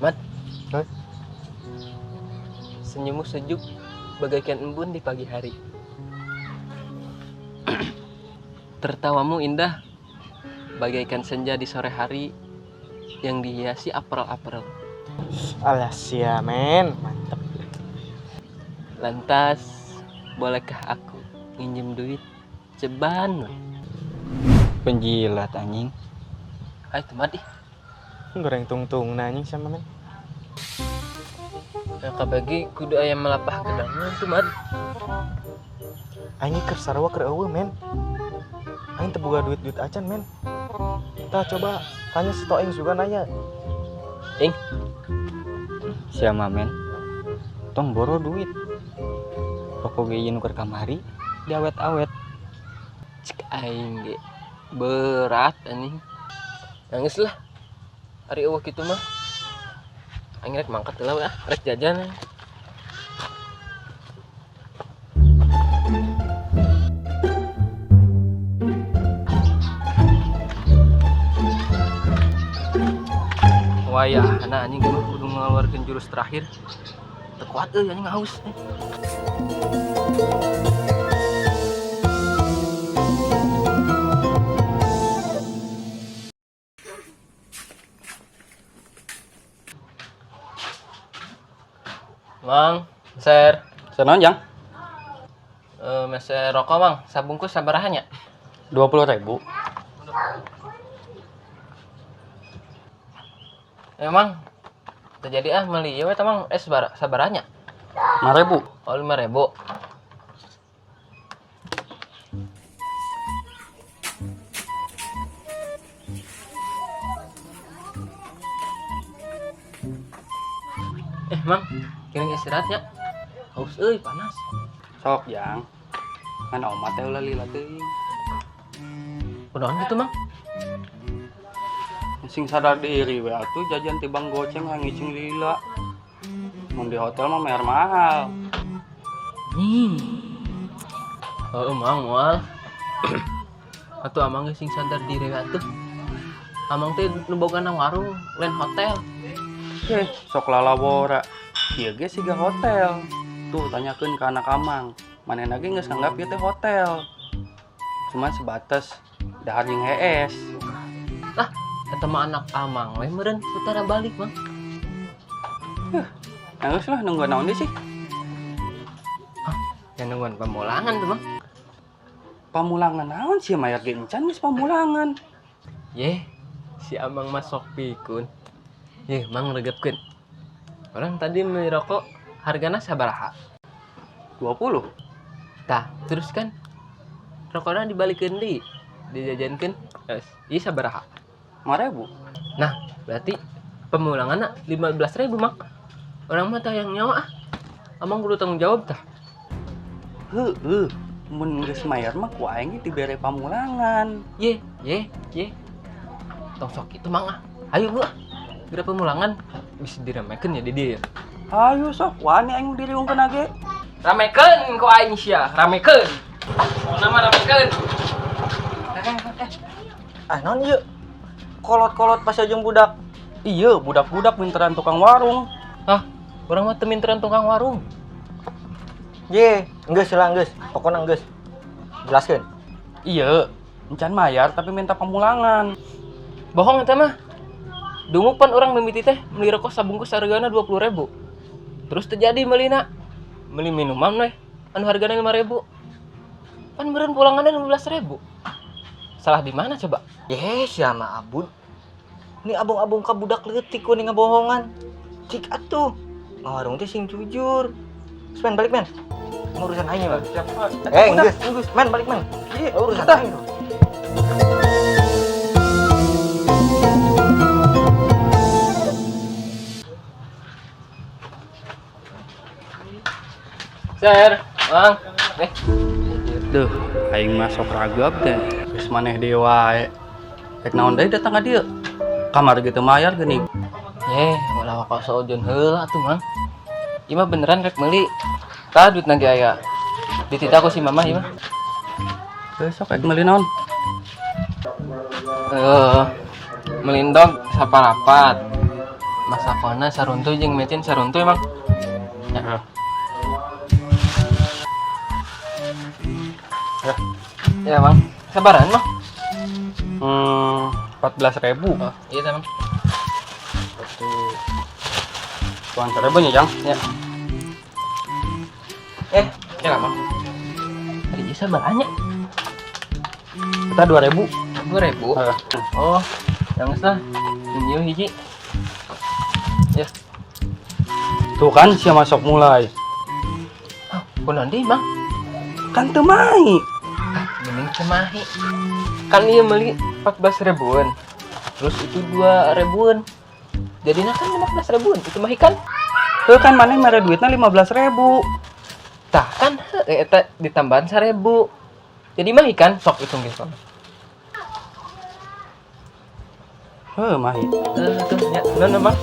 Mat, Hah? senyummu sejuk bagaikan embun di pagi hari. Tertawamu indah bagaikan senja di sore hari yang dihiasi apel-apel. Alas ya men, mantep. Lantas, bolehkah aku minjem duit ceban? Penjilat anjing. Ayo temat ih. Goreng tungtung anjing sama men. Kakak bagi kudu ayam melapah gedangnya temat. Anjing keur sarua keur eueuh men. Aing teu boga duit acan men. Tah coba tanya si Toeng juga nanya. Ing, Siapa men? Tong boro duit. Rokok ge ieu nu keur kamari diawet-awet. cek aing ge berat anjing. Nangis lah. Hari eueuh kitu mah. Aing rek mangkat heula we rek jajan. Wayah, anak anjing mah kudu ngeluarkeun jurus terakhir. Teu kuat euy anjing haus. Mang, meser. Senaon jang? Meser rokok mang, sabungkus sabaraha nya? 20.000. Emang terjadi meuli ieu we teh mang sabaraha nya? 5.000. Oh 5.000. Mang, kira istirahatnya. Haus euy, panas. Sok jang. Kan omat teh ulah lila teuing. Kunaon gitu, Mang? Sing sadar diri we atuh jajan tibang goceng ngicing lila. Mun di hotel mah bayar mahal. Mang moal. Atuh amang ge sing sadar diri we atuh. Amang teh nu boga warung, lain hotel. Sok lalabora. Ieu ge siga hotel. Tuh tanyakeun ka anak amang. Manehna ge geus nganggap ieu teh hotel. Cuman sebatas dahar jeung hees. Lah, eta mah anak amang we meureun putara balik, Mang. Nangis lah nunggu naon deui sih? Yang nungguan pemulangan tuh, Mang. Pamulangan naon sih mayar ge encan geus pamulangan. Yeh, si amang mah sok pikun. Yeh, Mang regepkeun. Orang tadi beli rokok hargana sabaraha? 20. Tah, terus kan rokokna dibalikeun deui, dijajankeun. Terus, ieu sabaraha? 5.000. Nah, berarti pemulanganna 15.000, Mang. Orang mah tah yang nyawa ah. Amang kudu tanggung jawab tah. Heueuh, mun geus mayar mah ku aing ge dibere pamulangan. Ye. Tong sok itu, Mang ah. Ayo gua. Geura pemulangan bisa diramekeun ya di dieu. Ayo sok, wani aing diriungkeun age. Ramekeun ku aing sia, ramekeun. Nama ramekeun. Naon ieu? Kolot-kolot pas jeung budak. Iya, budak-budak minteran tukang warung. Hah, urang mah teu minteran tukang warung. Ye, geus heula geus. Pokona geus. Jelaskeun. Iya, encan mayar tapi minta pamulangan. Bohong eta mah. Dunguk pan orang mimiti teh beli rokok sabungkus hargana 20.000. Terus terjadi meulina. Meuli minuman we anu hargana 5.000. Pan meureun pulanganna 15.000. Salah di mana coba? Ye, sia mah abud. Ini abong-abong ka budak leutik ku ning ngabohongan. Cik atuh. Ngawarung teh sing jujur. Men balik men. Urusan aing mah. Geus. Men balik men. Ieu urusan aing. Ser, Mang. Duh, aing mah sok ragap teh. Geus maneh deui wae. Rek naon deui datang ka dieu? Kamar gitu mayar geuning. Ulah kok saojeun heula atuh, Mang. Ieu mah beneran rek meuli. Tah duit nage aya. Dititah ku si Mamah ieu mah. Sok rek meuli naon? Melindog saparapat. masakona saruntuy jeung mecin saruntuy mang. Ya. Ya. Ya mang. Sabaran mang. 14.000. Oh, iya teh mang. Tuan seribu nya, Jang. Ya. Ya mang. Tadi bisa banyak. Kita 2.000. 2.000. Oh, yang sah. Ini hiji. Ya. Tuh kan sia masuk mulai. Oh, kunaon deui mang? Kan teu mai. Mending cemahi. Kan ieu meuli 14 ribuan. Terus itu 2 ribuan. Jadinya kan 15 ribuan. Itu mah kan. Tuh kan maneh mere duitna 15.000. Tah kan eta ditambahan 1.000. Jadi mah kan sok hitung gitu. Heuh, mah. Tuh ya, bener Bang.